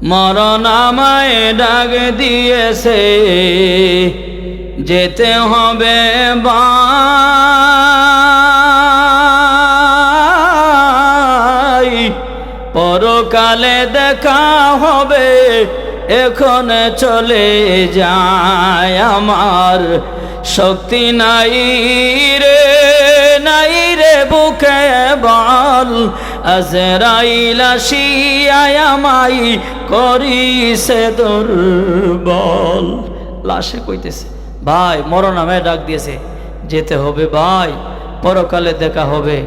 মরণ আমায় ডাক দিয়েছে, যেতে হবে ভাই, পরকালে দেখা হবে, এখন চলে যায়। আমার শক্তি নাই রে বুকে বল, আজরাইল আসিয়া আমায় করিছে দুর্বল। লাশে কইতেছে, ভাই মরণ আমায় ডাক দিয়েছে, যেতে হবে ভাই, পরকালে দেখা হবে,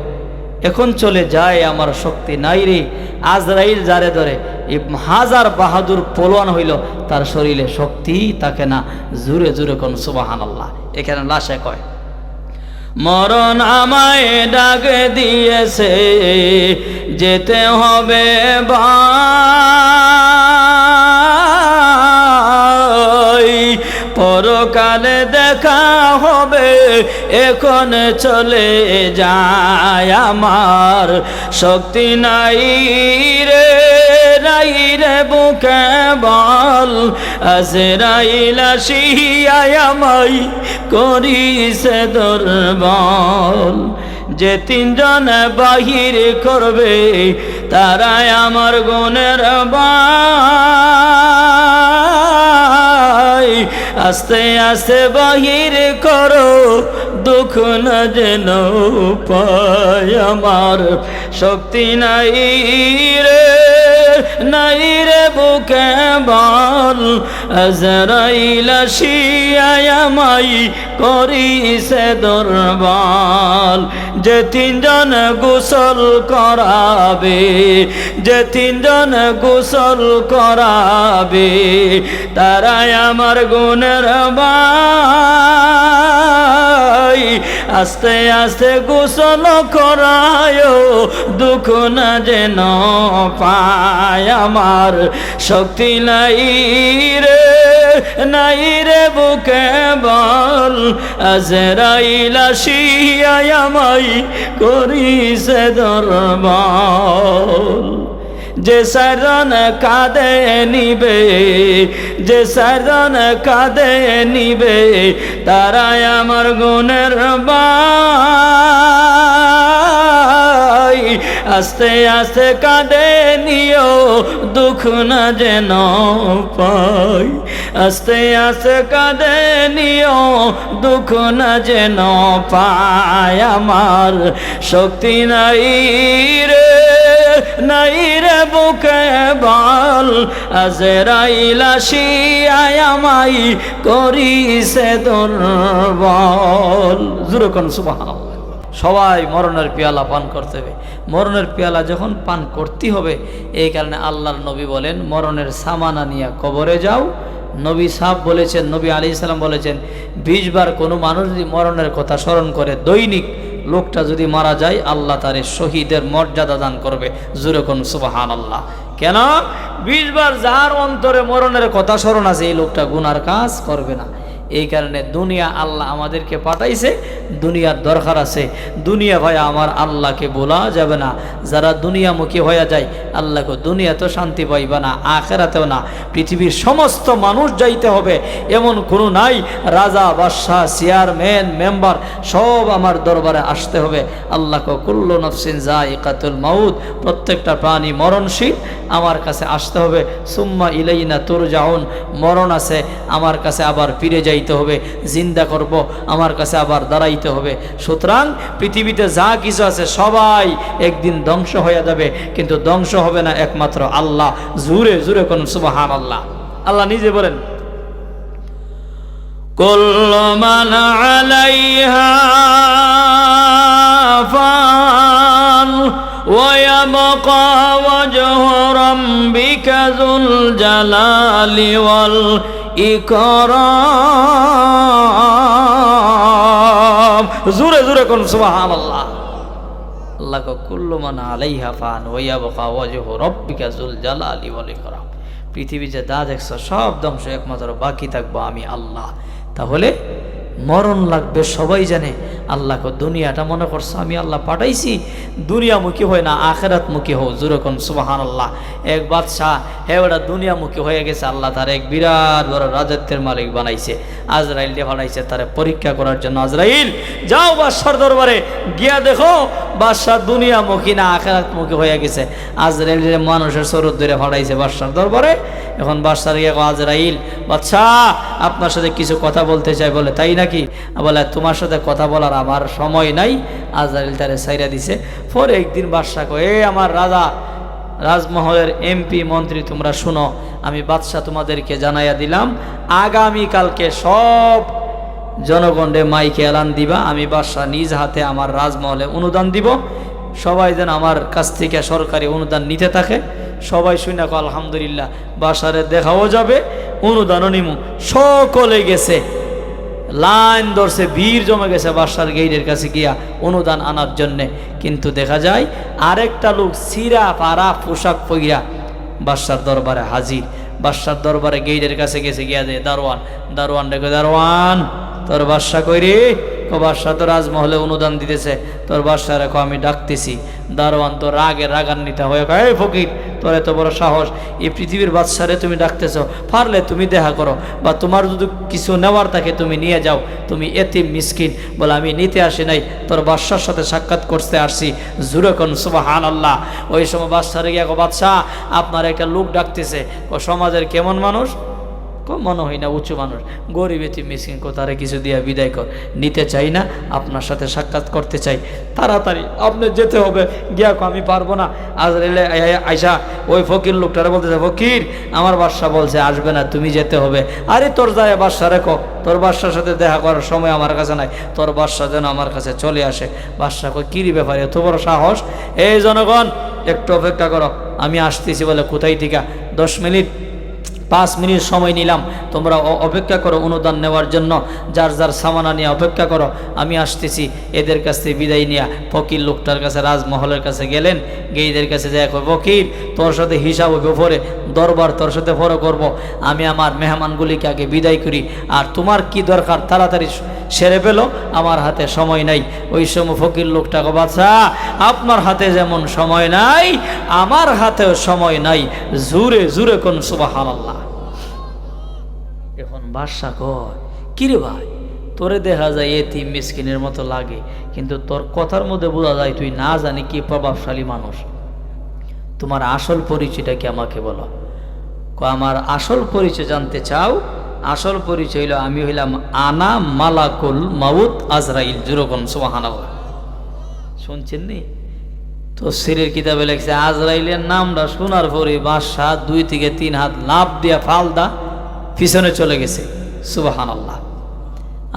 এখন চলে যায়, আমার শক্তি নাই রে। আজরাইল যারে ধরে হাজার বাহাদুর পলোয়ান হইল, তার শরীরে শক্তি থাকে না। জুরে জুরে কোন সুবহানাল্লাহ। এখানে লাশে কয়, মরণ আমায় ডাক দিয়েছে, যেতে হবে ভাই, পরকালে দেখা হবে, এখন চলে যায়। আমার শক্তি নাই রে বুকে বল, আজরাইল আসিয়া আমায় করিছে দুর্বল। যে তিনজন বাহির করবে, তারাই আমার গুণের ভাই, আস্তে আস্তে বাহির করো, দুঃখ না যেন পায়। আমার শক্তি নাই রে বুকে বল, আজরাইল আসিয়া আমায় করিছে দুর্বল। যে তিনজন গোসল করাবে, যে তিনজন গোসল করাবে, তারাই আমার গুণের ভাই, আস্তে আস্তে গোসল করায়, দুঃখ না যেন পায়। আমার শক্তি নাই রে বুকে বল, আজরাইল আসিয়া আমায় করিছে দুর্বল। যে সারণ কাঁদে নিবে, যে সারণ কাঁদে নিবে, তারাই আমার গুণের ভাই, আস্তে আস্তে কাঁদে নিও, দুঃখ না যেন পাই। আস্তে আস্তে কাঁদে নিও, দুঃখ না যেন পায়। আমার শক্তি নাই রে বুকে বল, আজরাইল আসিয়া আমায় করিছে দুর্বল। জোরে কোন সুবহানাল্লাহ। সবাই মরণের পেয়ালা পান করতে হবে। মরণের পেয়ালা যখন পান করতে হবে, এই কারণে আল্লাহর নবী বলেন, মরণের সামানা নিয়ে কবরে যাও। নবী সাহেব বলেছেন, নবী আলাইহিস সালাম বলেছেন, 20 বার কোনো মানুষ যদি মরণের কথা স্মরণ করে দৈনিক, লোকটা যদি মারা যায়, আল্লাহ তারে শহীদের মর্যাদা দান করবে। জোরে কোন সুবহানাল্লাহ। কেন? 20 বার যার অন্তরে মরণের কথা স্মরণ আছে, এই লোকটা গুনার কাজ করবে না। এই কারণে দুনিয়া আল্লাহ আমাদেরকে পাঠাইছে, দুনিয়ার দরকার আছে। দুনিয়া ভাই আমার আল্লাহকে বলা যাবে না। যারা দুনিয়ামুখী হয়ে যায়, আল্লাহকে দুনিয়াতে শান্তি পাইবে না, আখেরাতেও না। পৃথিবীর সমস্ত মানুষ যাইতে হবে এমন কোনো নাই। রাজা, বাদশাহ, চেয়ারম্যান, মেম্বার সব আমার দরবারে আসতে হবে। আল্লাহকে কুল্লু নফসিন যায়িকাতুল মাউত, প্রত্যেকটা প্রাণী মরণশীল, আমার কাছে আসতে হবে। সুম্মা ইলাইনা তুরজাউন, মরণ আছে, আমার কাছে আবার ফিরে যাইতে হবে। জিন্দা করব, আমার কাছে আবার দাঁড়াইতে হবে। সুতরাং পৃথিবীতে যা কিছু আছে সবাই একদিন ধ্বংস হয়ে যাবে, কিন্তু ধ্বংস হবে না একমাত্র আল্লাহ। জোরে জোরে কোন সুবহানাল্লাহ। আল্লাহ নিজে বলেন, কুল্লু মান আলাইহা ফান ওয়া ইয়াবকা ওয়াজহু রাব্বিকা যুল জালালি ওয়াল ইকরাম। জোরে জোরে কোন সুবহানাল্লাহ। আল্লাহ কো কুল্লু মান আলাইহা ফান ওয়া ইয়াবকা ওয়াজহু রাব্বিকা যুল জালালি ওয়াল ইকরাম। পৃথিবী যে যা দেখছো সব ধ্বংস, একমাত্র বাকি থাকবো আমি আল্লাহ। তাহলে মরণ লাগবে সবাই জানে। আল্লাহকে দুনিয়াটা মনে করছো আমি আল্লাহ পাঠাইছি, দুনিয়ামুখী হয় না আখেরাতমুখী হও, যেরকম সুবহানাল্লাহ। এক বাদশাহ ওটা দুনিয়ামুখী হয়ে গেছে, আল্লাহ তার এক বিরাট বড় রাজত্বের মালিক বানাইছে, আজরাইল দিয়ে বানাইছে তারে পরীক্ষা করার জন্য। আজরাইল যাও বাদশার দরবারে গিয়া দেখো বাদশাহ দুনিয়ামুখী না আখেরাতমুখী হয়ে গেছে। আজরাইল মানুষের স্বরূপ ধরে ফাটাইছে বাদশার দরবারে। এখন বাদশার গিয়ে আজরাইল, বাদশাহ আপনার সাথে কিছু কথা বলতে চাই। বলে তাই নাকি? বলে তোমার সাথে কথা বলার আমার সময় নাই। আজরাইল তারে ছাইরা দিছে। পরে একদিন বাদশাহ কয়, আমার রাজা রাজমহলের এমপি মন্ত্রী তোমরা শুনো, আমি বাদশাহ তোমাদেরকে জানাইয়া দিলাম আগামীকালকে সব জনগণে মাইকে এলান দিবা, আমি বাদশাহ নিজ হাতে আমার রাজমহলে অনুদান দিব, সবাই যেন আমার কাছ থেকে সরকারি অনুদান নিতে থাকে। সবাই শুনে কো আলহামদুলিল্লাহ, বাদশারে দেখাও যাবে, অনুদানও নিমু। সকলে গেছে, লাইন ধরছে, ভিড় জমে গেছে বাদশার গেইটের কাছে গিয়া অনুদান আনার জন্যে। কিন্তু দেখা যায় আরেকটা লোক সিরা পাড়া পোশাক পইরা বাদশার দরবারে হাজির। বাদশার দরবারে গেইটের কাছে গেছে, গিয়া যে দারোয়ান, দারোয়ান ডেকে, দারোয়ান তোর বাদশা কই রে? বাদশাহ তো রাজমহলে অনুদান দিতেছে, তোর বাদশা রেখো আমি ডাকতেছি। দারোয়ান তো রাগান্বিত হয়ে কয়, এই ফকির তোর এত বড় সাহস, এই পৃথিবীর বাদশারে তুমি ডাকতেছ, পারলে তুমি দেখা করো, বা তোমার যদি কিছু নেওয়ার থাকে তুমি নিয়ে যাও, তুমি এতিম মিসকিন। বলে আমি নিতে আসি নাই, তোর বাদশার সাথে সাক্ষাৎ করতে আসছি। জুরে কোন সুবহানাল্লাহ। ওই সময় বাদশারে গিয়া, বাদশাহ আপনার একটা লোক ডাকতেছে, ও সমাজের কেমন মানুষ? মনে হয় না উঁচু মানুষ, গরিব এতিম মিসকিন, তারে কিছু দিয়া বিদায় কর, নিতে চাই না, আপনার সাথে সাক্ষাৎ করতে চাই, তাড়াতাড়ি আপনি যেতে হবে। গিয়া আমি পারবো না। আজরাইল আয়সা ওই ফকির লোকটারে বলতেছে, ফকির আমার বাদশা বলছে আসবে না, তুমি যেতে হবে। আরে তোর যায় বাদশা রেখো, তোর বাদশার সাথে দেখা করার সময় আমার কাছে নাই, তোর বাদশা যেন আমার কাছে চলে আসে। বাদশা কই কিরি ব্যাপারে এত বড় সাহস? এই জনগণ একটু অপেক্ষা করো, আমি আসতেছি। বলে কোথায় থেকে? 10 মিনিট 5 মিনিট সময় নিলাম, তোমরা অপেক্ষা করো অনুদান নেওয়ার জন্য, যার যার সামানা নিয়ে অপেক্ষা করো, আমি আসতেছি। এদের কাছ থেকে বিদায় নিয়ে ফকির লোকটার কাছে রাজমহলের কাছে গেলেন। গেইদের কাছে যাই, ফকির তোর সাথে হিসাব হবে পরে, দরবার তোর সাথে পরে করব, আমি আমার মেহমানগুলিকে আগে বিদায় করি, আর তোমার কি দরকার তাড়াতাড়ি সেরে পেলো, আমার হাতে সময় নাই। ওই সময় ফকির লোকটাকে, বাদশা আপনার হাতে যেমন সময় নাই, আমার হাতেও সময় নাই। জুরে জুরে কোন সুবহানাল্লাহ। এখন বাদশা কয়, কিরে ভাই তোরে দেখা যায় এতিম মিসকিনের মতো লাগে, কিন্তু তোর কথার মধ্যে বোঝা যায় তুই না জানি কি প্রভাবশালী মানুষ। তোমার আসল পরিচয়টা কি আমাকে বলো। আমার আসল পরিচয় জানতে চাও? আসল পরিচয় হইল আমি হইলাম আনা মালাকুল মাউত আজরাইল। জুরকন সুবহানাল্লাহ। শুনছেন নি? তো সিরের কিতাবে লেখছে, আজরাইলের নামটা শোনার পরে বাদশা 2 থেকে 3 হাত লাফ দিয়া ফালদা পিছনে চলে গেছে। সুবহানাল্লাহ।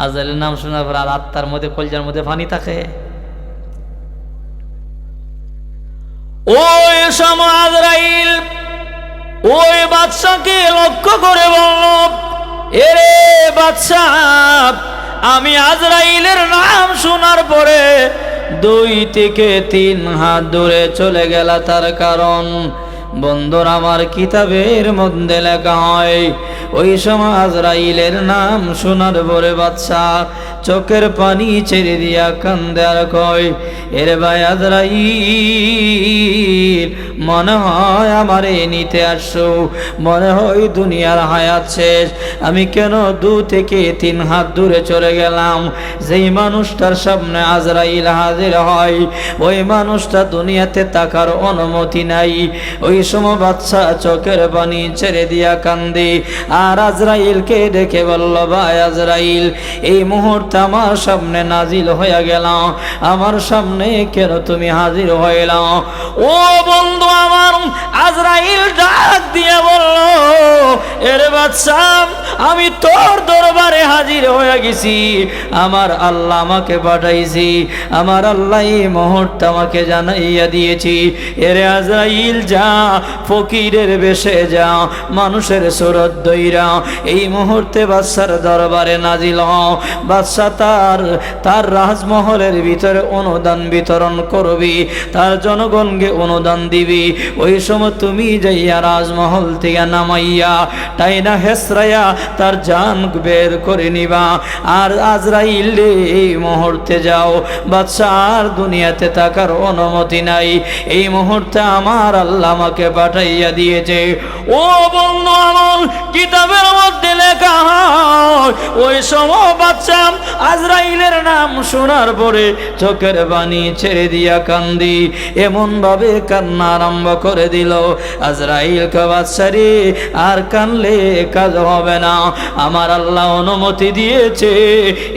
আজরাইলের নাম শোনার পর আর আত্মার মধ্যে কলজার মধ্যে পানি থাকে। ওই সময় আজরাইল ওই বাদশাকে লক্ষ্য করে বলল, এরে বাদশা, আমি আজরাইলের নাম শোনার পরে 2 থেকে 3 হাত দূরে চলে গেল। তার কারণ বন্ধুর আমার কিতাবের মধ্যে লেখা হয়, ওই সময় আজরাইলের নাম শোনার পরে বাদশা চোখের পানি ছেড়ে দিয়া কান্দে আর কয়, এরে ভাই আজরাইল, মনে হয় আমারে নিতে আসছো, মনে হয় দুনিয়ার হায়াত শেষ। আমি কেন 2 থেকে 3 হাত দূরে চলে গেলাম? যেই মানুষটার সামনে আজরাইল হাজির হয়, ওই মানুষটা দুনিয়াতে থাকার অনুমতি নাই। ওই সময় বাদশা চোখের পানি ছেড়ে দিয়া কান্দে, আর আজরাইলকে ডেকে বলল, ভাই আজরাইল, এই মুহূর্তে আমার সামনে নাজিল হয়ে গেল, আমার সামনে কেন তুমি হাজির হইল? ও বন্ধু আমার, আজরাইল ডাক দিয়ে বলল, এরে বাদশা, আমি তোর দরবারে হাজির হয়ে গেছি, আমার আল্লাহ আমাকে পাঠাইছি, আমার আল্লাহ এই মুহূর্তে আমাকে জানাইয়া দিয়েছি, এরে আজরাইল যা, ফকিরের বেশে যা, মানুষের সুরত দইরা এই মুহূর্তে বাদশার দরবারে নাজিল হও। বাদশা তার রাজমহলের ভিতরে অনুদান বিতরণ করবি, তার জনগণকে অনুদান দিবি। ওই সময় তুমি যাইয়া রাজমহল থেকে নামাইয়া টাইনা হেসরাইয়া তার জান বের করে নিবা। আর আজরাইল রে, এই মুহূর্তে যাও, বাদশার দুনিয়াতে থাকার অনুমতি নাই, এই মুহূর্তে আমার আল্লাহ আমাকে পাঠাইয়া দিয়েছে। ও বন্ধু আমার, কিতাবের মধ্যে লেখা হয় ওই সময় বাদশা আজরাইলের নাম শোনার পরে চোখের পানি ছেড়ে দিয়া কান্দি, এমন ভাবে কান্না আরম্ভ করে দিল। আজরাইল কে বাদশা রে, আর কানলে কাজ হবে না, আমার আল্লাহ অনুমতি দিয়েছে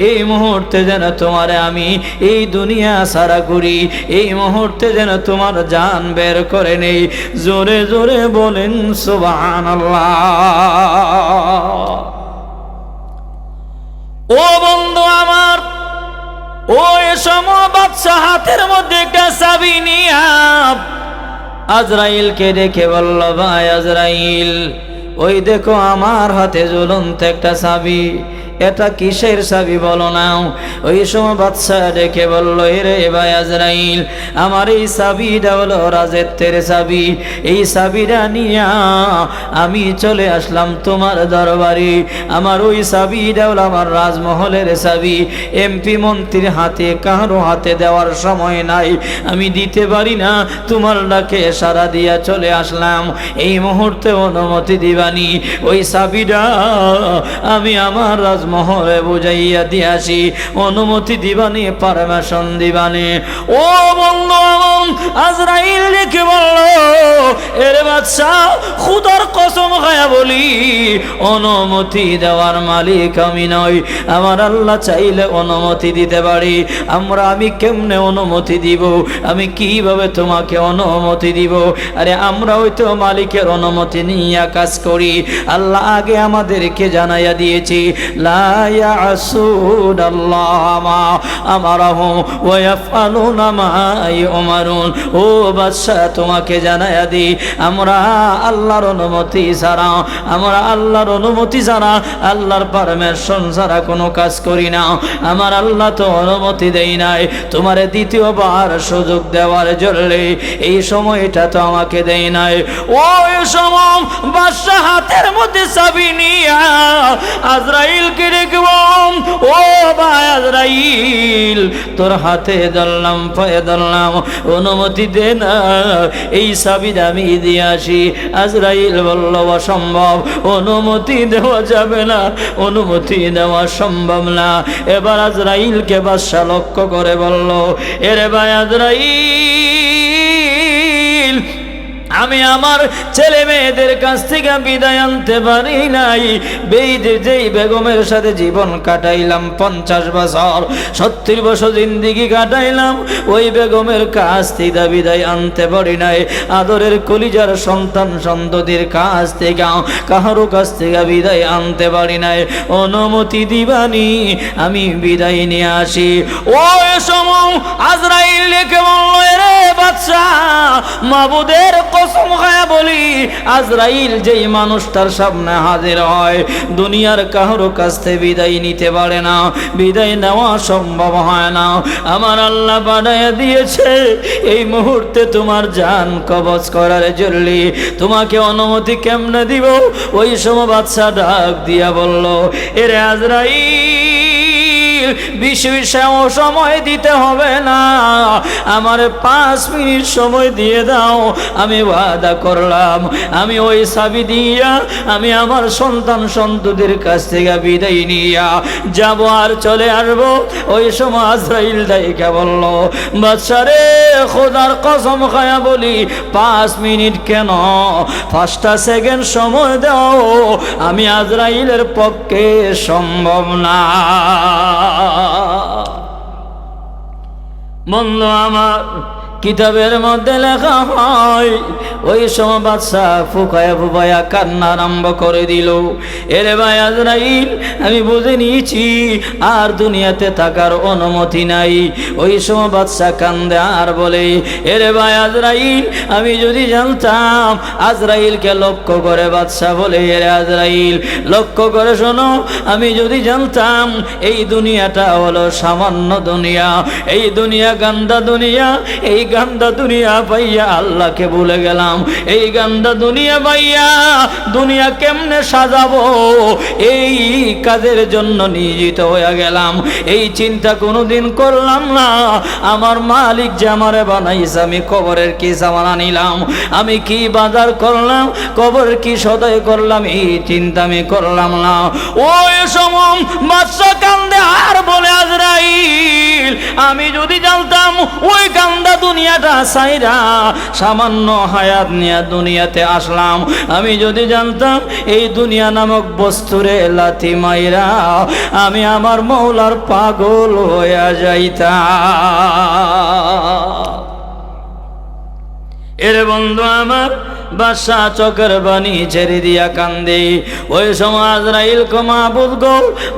এই মুহূর্তে যেন তোমারে আমি এই দুনিয়া সারা করি, এই মুহূর্তে যেন তোমার জান বের করে নেই। জোরে জোরে বলেন সুবহানাল্লাহ। ও বন্ধু আমার, ওই সময় বাদশা হাতের মধ্যে একটা চাবি নিয়া আজরাইলকে দেখে বলল, ভাই আজরাইল, ওই দেখো আমার হাতে ঝুলন্ত একটা চাবি, এটা কিসের চাবি বলো না। ওই সময় বাদশা দেখে বলল, এরে ভাই আজরাইল, আমার এই চাবিটা হলো রাজত্বের চাবি, এই চাবিটা নিয়া আমি চলে আসলাম তোমার দরবারে। আমার ওই চাবিটা হলো আমার রাজমহলের চাবি, এমপি মন্ত্রীর হাতে কারো হাতে দেওয়ার সময় নাই, আমি দিতে পারি না, তোমার ডাকে সারা দিয়া চলে আসলাম, এই মুহূর্তে অনুমতি দিবানি, ওই চাবিটা আমি আমার মহলে বুঝাইয়া দিয়াছি, অনুমতি দিবানি, পারমিশন দিবানি। ও বন্ধু, আজরাইল লিখে বলল, এর বাদশা খুদার কসম খায়া বলি, অনুমতি দেওয়ার মালিক আমি নই, আমার আল্লাহ চাইলে অনুমতি দিতে পারি, আমি কেমনে অনুমতি দিব, আমি কিভাবে তোমাকে অনুমতি দিব? আরে আমরা ওই তো মালিকের অনুমতি নিয়ে কাজ করি, আল্লাহ আগে আমাদেরকে জানাইয়া দিয়েছি, লা ইয়াসুনাল্লাহ মা আমারহুম ওয়া ইয়াফআলুনা মা ইউমারুন। ও বাদশা, তোমাকে জানাইয়া দিই, আমরা আল্লাহর অনুমতি ছাড়া, আমরা আল্লাহর অনুমতি ছাড়া, আল্লাহর পারমিশন ছাড়া কোনো কাজ করি না, আমার আল্লাহ তো অনুমতি দেই নাই তোমারে দ্বিতীয়বার সুযোগ দেওয়ার জন্য, এই সময়টা তো আমাকে দেই নাই। ওই সময় বাদশা হাতের মধ্যে চাবি নিয়া আজরাইলকে দেখব, ও ভাই আজরাইল, তোর হাতে ধরলাম, পায়ে ধরলাম, অনুমতি দে না, এই চাবিটা আমি দিয়ে আসি। আজরাইল বলল, অসম্ভব, অনুমতি দেওয়া যাবে না, অনুমতি দেওয়া সম্ভব না। এবার আজরাইলকে বাদশা লক্ষ্য করে বলল, এরে ভাই আজরাইল, আমি আমার ছেলে মেয়েদের কাছ থেকে বিদায় আনতে পারি নাই, যেই বেগমের সাথে জীবন কাটাইলাম 50 বছর, 70 বছর জিন্দিগি কাটাইলাম, ওই বেগমের কাছ থেকে বিদায় আনতে পারি নাই, আদরের কলিজার সন্তান সন্ততির কাছ থেকে কাহারো কাছ থেকে বিদায় আনতে পারি নাই, অনুমতি দিবানি, আমি বিদায় নিয়ে আসি। ওই সময় আজরাইল লিখে বলল, রে বাদশা, মাবুদের কসম খায়া বলি, আজরাইল যেই মানুষটার সামনে হাজির হয়, দুনিয়ার কারো কাছ থেকে বিদায় নিতে পারে না, বিদায় নেওয়া সম্ভব হয় না, আমার আল্লাহ বানায়া দিয়েছে এই মুহূর্তে তোমার জান কবজ করার জন্য, তোমাকে অনুমতি কেমনে দিব? ওই সময় বাদশা ডাক দিয়া বলল, এরে আজরাইল, বিশেষ সময় দিতে হবে না, আমার 5 মিনিট সময় দিয়ে দাও, আমি ওয়াদা করলাম, আমি ওই চাবি দিয়া আমি আমার সন্তান সন্ততির কাছ থেকে বিদায় নিয়া যাব আর চলে আসবো। ওই সময় আজরাইল দাইকা বলল, বাদশা রে, খোদার কসম খায়া বলি, 5 মিনিট কেন, 5টা সেকেন্ড সময় দাও, আমি আজরাইলের পক্ষে সম্ভব না। বন্ধু আমার, কিতাবের মধ্যে লেখা হয় ওই সময় বাদশা ফুকায়া ফুবায়া কান্না আরম্ভ করে দিল। এরে ভাই আজরাইল, আমি বুঝে নিয়েছি আর দুনিয়াতে থাকার অনুমতি নাই। ওই সময় বাদশা কান্দে আর বলে, এরে ভাই আজরাইল, আমি যদি জানতাম, আজরাইলকে লক্ষ্য করে বাদশা বলে, এরে আজরাইল, লক্ষ্য করে শোনো, আমি যদি জানতাম এই দুনিয়াটা হলো সামান্য দুনিয়া, এই দুনিয়া গান্দা দুনিয়া, এই গান্দা দুনিয়া পাইয়া আল্লাহকে ভুলে গেলাম, এই গান্দা দুনিয়া পাইয়া দুনিয়া কেমনে সাজাবো, এই কাজের জন্য নিয়োজিত হয়ে গেলাম। এই চিন্তা কোনোদিন করলাম না, আমার মালিক যে আমারে বানাইছে, আমি কবরের কি সামান আনিলাম, আমি কি বাজার করলাম, কবরের কি সদাই করলাম, এই চিন্তা আমি করলাম না। ওই সময় বাদশা কান্দে আর বলে, আজরাইল আমি যদি জানতাম ওই কান্দা দুনিয়াটা সাইরা সামান্য হায়াত নিয়ে দুনিয়াতে আসলাম, আমি যদি জানতাম এই দুনিয়া নামক বস্তুরে লাথি মাইরা আমি আমার মৌলার পাগল হইয়া যাইতাম। এর বন্ধু আমার বাদশা চোখের বাণী ছেড়ে দিয়া কান্দে। ওই সময় আজরাইল কো মাহবুব গো,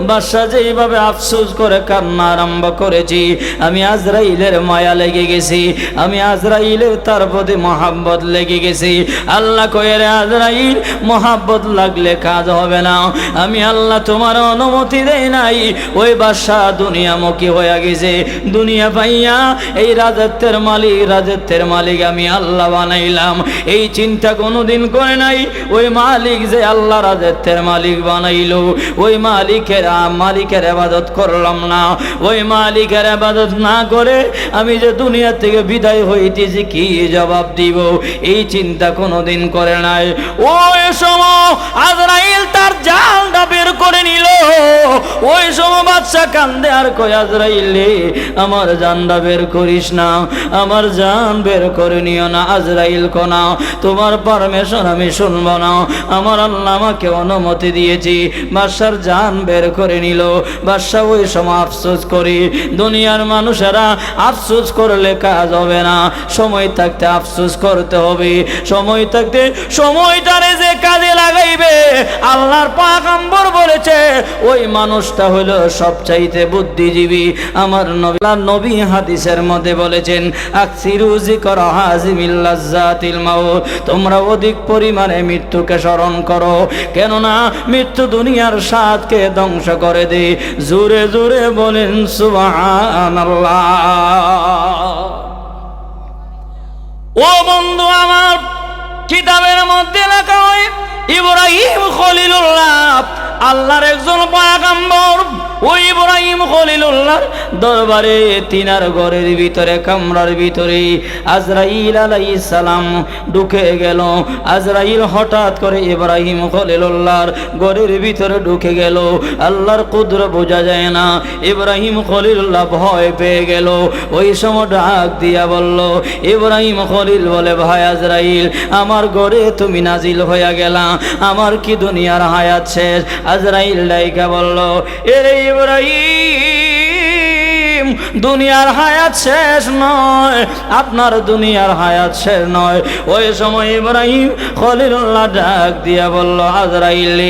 বাদশা যেইভাবে আফসোস করে কান্না আরম্ভ করেছি, আমি আজরাইলের মায়া লেগে গেছি, আমি আজরাইলের তার প্রতি মহাব্বত লেগে গেছি। আল্লাহ কয়ে, রে আজরাইল, মহাব্বত লাগলে কাজ হবে না, আমি আল্লাহ তোমার অনুমতি দেই নাই। ওই বাদশা দুনিয়ামুখী হয়ে গেছে, দুনিয়া পাইয়া এই রাজত্বের মালিক আমি আল্লাহ বানাইলাম, এই চিন্তা কোনোদিন করে নাই। ওই মালিক যে আল্লাহ রাজত্বের মালিক বানাইলো, ওই মালিকের ইবাদত করলাম না, ওই মালিকের ইবাদত না করে আমি যে দুনিয়া থেকে বিদায় হইতেছি কি জবাব দিব, এই চিন্তা কোনোদিন করে নাই। ওই সময় আজরাইল তার জানটা বের করে নিল। ওই সময় বাদশা কান্দে আর কয়, আজরাইল আমার জানটা বের করিস না, আমার জান বের করে নিও না। আজরাইল কোনা, তোমার পারমিশন আমি শুনবো না, আমার আল্লাহ আমাকে অনুমতি দিয়েছি। বাদশার জান বের করে নিল। বাদশা ওই সময় আফসোস করি, দুনিয়ার মানুষেরা আফসোস করলে কাজ হবে না, সময় থাকতে আফসোস করতে হবে, সময় থাকতে সময়টারে যে কাজে লাগাইবে, আল্লাহর পয়গম্বর বলেছে ওই মানুষটা হলো সবচাইতে বুদ্ধিজীবী। আমার নবী হাদিসের মধ্যে বলেছেন, আকসিরু যিকর হাজিমিল লাজ্জাতিল মাউত, তোমরা অধিক পরিমাণে মৃত্যুকে স্মরণ করো, কেননা মৃত্যু দুনিয়ার স্বাদকে ধ্বংস করে দেয়। জোরে জোরে বলেন সুবহানাল্লাহ। ও বন্ধু আমার, কিতাবের মধ্যে লেখা হয় ইব্রাহিম খলিলুল্লাহ আল্লাহর একজন পয়গম্বর। ওই ইব্রাহিম খলিলুল্লাহর দরবারে তিনার ঘরের ভিতরে কামরার ভিতরে আজরাইল আলাইহিস সালাম ঢুকে গেল। আজরাইল হঠাৎ করে ইব্রাহিম খলিলুল্লাহর ঘরের ভিতরে ঢুকে গেল। আল্লাহর কুদরত বোঝা যায় না। ইব্রাহিম খলিলুল্লাহ ভয় পেয়ে গেল। ওই সময় ডাক দিয়া বলল, ইব্রাহিম খলিল বলে, ভাই আজরাইল, আমার ঘরে তুমি নাজিল হইয়া গেলা, আমার কি দুনিয়ার হায়াত শেষ? আজরাইল ডাইকা বলল, এরে ইব্রাহিম, দুনিয়ার হায়াত শেষ নয়, আপনার দুনিয়ার হায়াত শেষ নয়। ওই সময় ইব্রাহিম খলিলুল্লাহ ডাক দিয়া বলল, আজরাইল,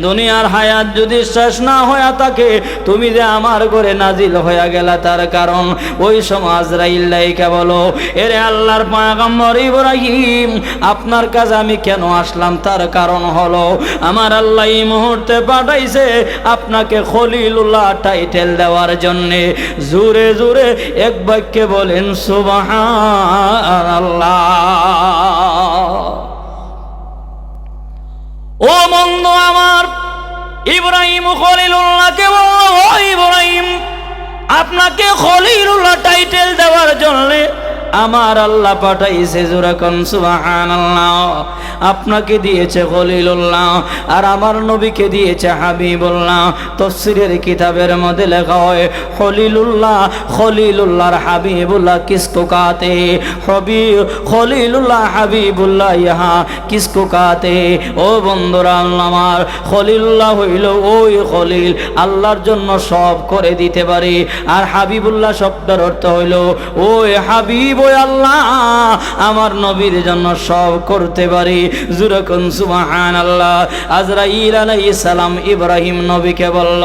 দুনিয়ার হায়াত যদি শেষ না হইয়া থাকে, তুমি যে আমার ঘরে নাজিল হইয়া গেলা তার কারণ। ওই সময় আজরাইল ডাইকা বলো, এরে আল্লাহর পয়গম্বর ইব্রাহিম, আপনার কাছে আমি কেন আসলাম তার কারণ হলো, আমার আল্লাহ এই মুহূর্তে পাঠাইছে আপনাকে খলিলুল্লাহ টাইটেল দেওয়ার জন্যে। জোরে জোরে এক বাক্যে বলেন সুবহানাল্লাহ। ও বন্ধু আমার, ইব্রাহিম খলিলুল্লাহকে বলল, ও ইব্রাহিম, আপনাকে খলিলুল্লাহ টাইটেল দেওয়ার জন্যে আমার আল্লাহ পাঠাইছে। জোরে কোন সুবহানাল্লাহ। আপনাকে দিয়েছে খলিলুল্লাহ, আর আমার নবীকে দিয়েছে হাবিবুল্লাহ। তাফসীরের কিতাবের মধ্যে লেখা হয়, খলিলুল্লাহর হাবিবুল্লাহ কিসকো কাতে, খলিলুল্লাহ হাবিবুল্লাহ ইহা কিসকো কাতে। ও বন্ধুরা, আমার খলিলুল্লাহ হইল ওই খলিল আল্লাহর জন্য সব করে দিতে পারে, আর হাবিবুল্লাহ শব্দের অর্থ হইল ওই হাবিব, ওই আল্লাহ আমার নবীর জন্য সব করতে পারে। জোরে কোন সুবহানাল্লাহ। আজরাইল আলাইহিস সালাম ইব্রাহিম নবীকে বলল,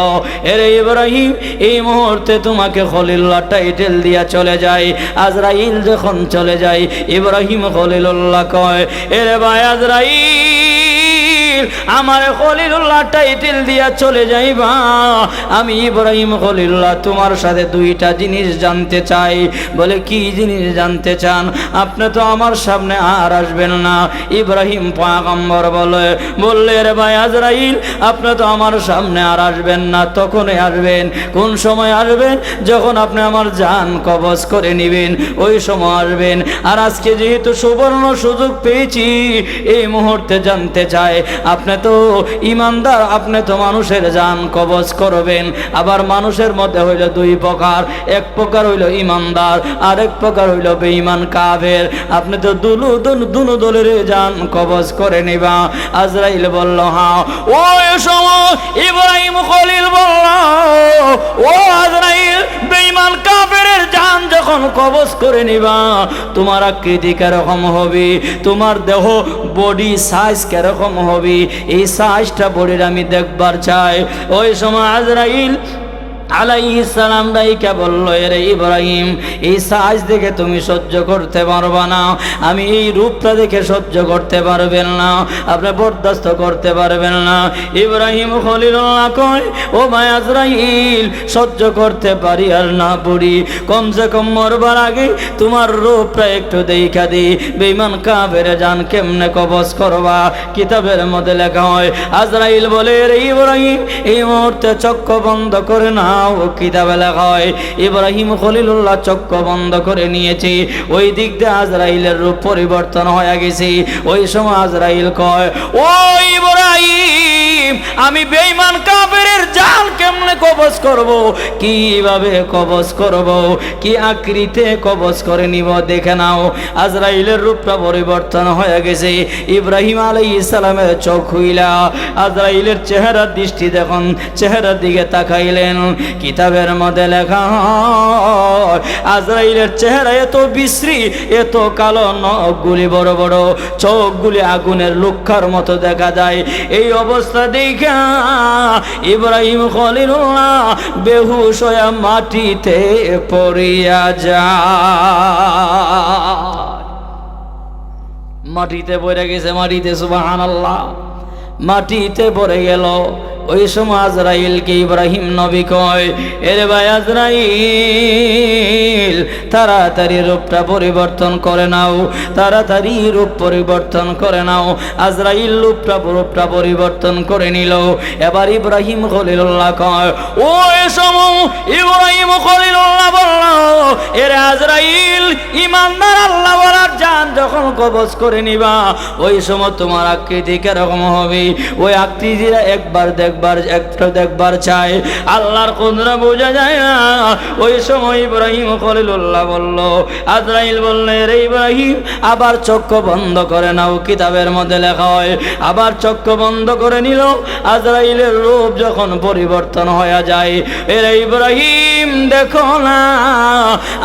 এরে ইব্রাহিম, এই মুহূর্তে তোমাকে খলিলুল্লাহ টাইটেল দিয়া চলে যায়। আজরাইল যখন চলে যায়, ইব্রাহিম খলিলুল্লাহ কয়, এরে ভাই আজরাইল, আজরাইল আমার খলিলুল্লাহ টাইটেল দিয়া চলে যাইবা, আমি ইব্রাহিম খলিলুল্লাহ তোমার সাথে দুইটা জিনিস জানতে চাই। বলে কি জিনিস জানতে চান? আপনি তো আমার সামনে আর আসবেন না। ইব্রাহিম পয়গম্বর বললে রে ভাই আজরাইল, আপনি তো আমার সামনে আর আসবেন না, তখনই আসবেন। কোন সময় আসবেন? যখন আপনি আমার জান কবজ করে নেবেন, ওই সময় আসবেন। আর আজকে যেহেতু সুবর্ণ সুযোগ পেয়েছি, এই মুহূর্তে জানতে চাই, আপনি তো ইমানদার, আপনি তো মানুষের জান কবজ করবেন। আবার মানুষের মধ্যে হইল দুই প্রকার, এক প্রকার হইল ইমানদার, আরেক প্রকার হইল বেঈমান কাফের। আপনি তো দুনো দলের জান কবজ করে নিবা। আজরাইল বলল হ্যাঁ। ওই সময় ইব্রাহিম খলিল বলল, ও আজরাইল, বেঈমান কাফের জান যখন কবজ করে নিবা, তোমার আকৃতি কিরকম হবে, তোমার দেহ বডি সাইজ কিরকম হবে, এই সাইজটা বডির আমি দেখবার চাই। ওই সময় আজরাইল আলাইহিস সালাম ডাইকা বলল, রে ইব্রাহিম, এই সাইজ দেখে তুমি সহ্য করতে পারবা না, আমি এই রূপটা দেখে সহ্য করতে পারবেন না, আপনি বরদাস্ত করতে পারবেন না। ইব্রাহিম খলিলুল্লাহ কয়, ও ভাই আজরাইল, সহ্য করতে পারি আর না পারি, কমসে কম মরবার আগে তোমার রূপটা একটু দেখা দিই। বেঈমান কাফের জান কেমনে কবজ করবা? কিতাবের মধ্যে লেখা হয়। আজরাইল বলে, রে ইব্রাহিম, এই মুহূর্তে চক্ষু বন্ধ করে না। কিতাবে লেখা হয় ইব্রাহিম খলিলুল্লাহ চক্ষু বন্ধ করে নিয়েছে, ওই দিক দিয়ে আজরাইলের রূপ পরিবর্তন হয়ে গেছে। ওই সময় আজরাইল কয়, ও ইব্রাহিম, আমি বেঈমান কাফেরের জান কেমনে কবজ করব, কিভাবে কবজ করব, কি আকৃতিতে কবজ করে নিব, দেখে নাও। আজরাইলের রূপটা পরিবর্তন হয়ে গেছে। ইব্রাহিম আলাইহিস সালামের চোখ হইলা আজরাইলের চেহারার দৃষ্টি যখন চেহারার দিকে তাকাইলেন, কিতাবের মধ্যে লেখা হয় আজরাইলের চেহারা এত বিশ্রী, এত কালো, নখগুলি বড় বড়, চোখগুলি আগুনের লুক্ষার মতো দেখা যায়। এই অবস্থা দেখা ইব্রাহিম খলিলুল্লাহ বেহুশ হয়ে মাটিতে পড়িয়া যায়। মাটিতে পড়ে গেছে, মাটিতে, সুবহানাল্লাহ, মাটিতে পড়ে গেল। ওই সময় আজরাইলকে ইব্রাহিম নবী কয়, এরে ভাই আজরাইল, তাড়াতাড়ি রূপটা পরিবর্তন করে নাও, তাড়াতাড়ি রূপ পরিবর্তন করে নাও। আজরাইল রূপটা পরিবর্তন করে নিল। এবার ইব্রাহিম খলিলুল্লাহ কয়, ওই সময় ইব্রাহিম খলিলুল্লাহ বলল, এরে আজরাইল, ইমানদার আল্লাহ ওয়ালার জান যখন কবজ করে নিবা, ওই সময় তোমার আকৃতি কিরকম হবে, ওই আকৃতিটা একবার দেখবার চাই। আল্লাহর কুদরত বোঝা যায় না। ওই সময় ইব্রাহিম খলিলুল্লাহ বলল, আজরাইল বললে, রে ইব্রাহিম, আবার চক্ষু বন্ধ করে নাও। কিতাবের মধ্যে লেখা হয় আবার চক্ষু বন্ধ করে নিল। আজরাইলের রূপ যখন পরিবর্তন হয়ে যায়, এরে ইব্রাহিম, দেখো না,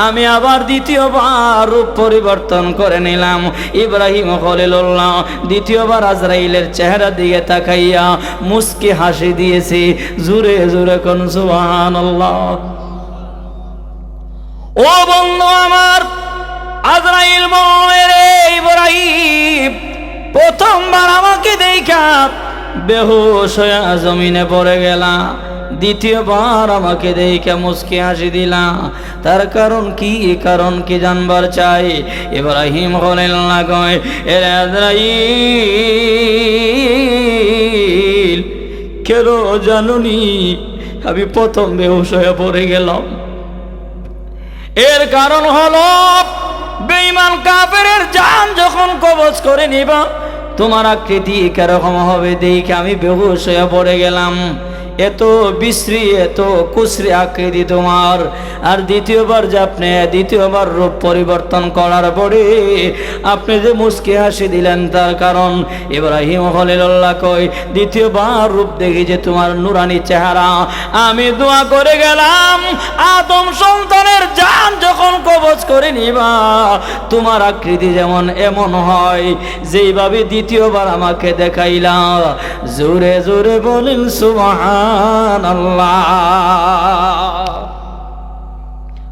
আমি আবার দ্বিতীয়বার রূপ পরিবর্তন করে নিলাম। ইব্রাহিম খলিলুল্লাহ দ্বিতীয়বার আজরাইলের চেহারা দিকে তাকাইয়া মুস্কি হাসি দিয়েছে। জোরে জোরে কোন সুবহানাল্লাহ। ও বন্ধু আমার, আজরাইল বলে, রে ইব্রাহিম, প্রথমবার আমাকে দেখা বেহুশ হয়ে জমিনে পড়ে গেলা, দ্বিতীয়বার আমাকে দেখে মুস্কি হাসি দিলা, তার কারণ কি জানবার চাই। ইব্রাহিম খলিলুল্লাহ কয়, এরে আজরাইল, কেন জানুনি আমি প্রথম বেহুশ হয়ে পড়ে গেলাম? এর কারণ হলো, বেঈমান কাফেরের জান যখন কবজ করে নিবা, তোমার আকৃতি কিরকম হবে দেখে আমি বেহুশ হয়ে পড়ে গেলাম। এত বিশ্রী, এত কুশ্রী আকৃতি তোমার। আর দ্বিতীয়বার যে আপনি দ্বিতীয়বার রূপ পরিবর্তন করার পরে আপনি যে মুস্কি হাসি দিলেন, তার কারণ ইব্রাহিম খলিলুল্লাহ কই, দ্বিতীয়বার রূপ দেখি যে তোমার নুরানি চেহারা, আমি দোয়া করে গেলাম, আদম সন্তানের জান যখন কবজ করে নিবা, তোমার আকৃতি যেমন এমন হয়, যেইভাবে দ্বিতীয়বার আমাকে দেখাইলা। জোরে জোরে বলেন সুবহানাল্লাহ।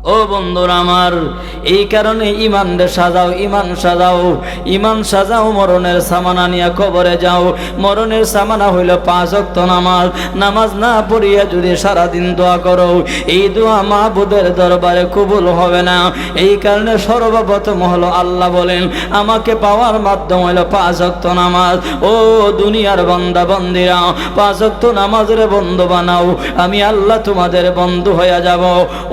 ও বন্ধুরা আমার, এই কারণে ইমানরে সাজাও, ইমান সাজাও, ইমান সাজাও, মরণের সামানা নিয়ে কবরে যাও। মরণের সামানা হইল 5 ওয়াক্ত নামাজ। নামাজ না পড়িয়া যদি সারাদিন দোয়া করো, এই দোয়া মাহবুদের দরবারে কবুল হবে না। এই কারণে সর্বপ্রথম হলো আল্লাহ বলেন আমাকে পাওয়ার মাধ্যম হলো 5 ওয়াক্ত নামাজ। ও দুনিয়ার বান্দা বান্দিরা, 5 ওয়াক্ত নামাজের বন্ধু বানাও, আমি আল্লাহ তোমাদের বন্ধু হয়ে যাব।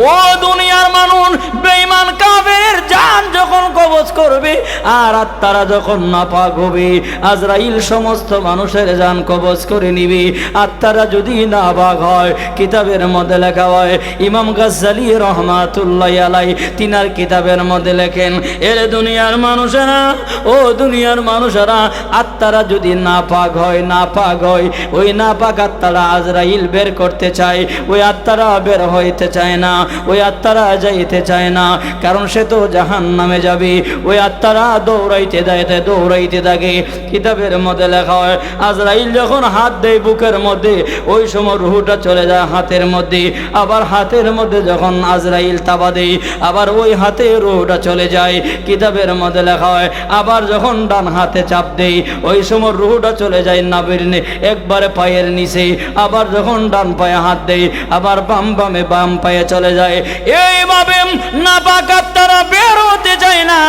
ও দুনিয়া মানুষ, বেঈমান কাফের জান যখন কবজ করবে আর আত্মারা যখন নাপাক হবে, আজরাইল সমস্ত মানুষের জান কবজ করে নিবে। আত্মারা যদি নাপাক হয়, কিতাবের মধ্যে লেখা হয়, ইমাম গাজ্জালী রহমাতুল্লাহ আলাইহি তিনার কিতাবের মধ্যে লেখেন, এর দুনিয়ার মানুষেরা, ও দুনিয়ার মানুষেরা, আত্মারা যদি নাপাক হয়, নাপাক হয়, ওই নাপাক আত্মারা আজরাইল বের করতে চায়, ওই আত্মারা বের হইতে চায় না, ওই আত্মারা যাইতে চায় না, কারণ সে তো জাহান্নামে যাবে। ওই আত্মারা দৌড়াইতে দৌড়াইতে থাকে। কিতাবের মধ্যে লেখা হয় আজরাইল যখন হাত দেয় বুকের মধ্যে, ওই সময় রূহটা চলে যায় হাতের মধ্যে। আবার হাতের মধ্যে যখন আজরাইল তাবা দেয়, আবার ওই হাতে রূহটা চলে যায়। কিতাবের মধ্যে লেখা হয় আবার যখন ডান হাতে চাপ দেয়, ওই সময় রূহটা চলে যায় নাভির একবারে পায়ের নিচে। আবার যখন ডান পায়ে হাত দেয়, আবার বাম পায়ে চলে যায়। এইভাবে নাপাক আত্মারা বের হতে চায় না,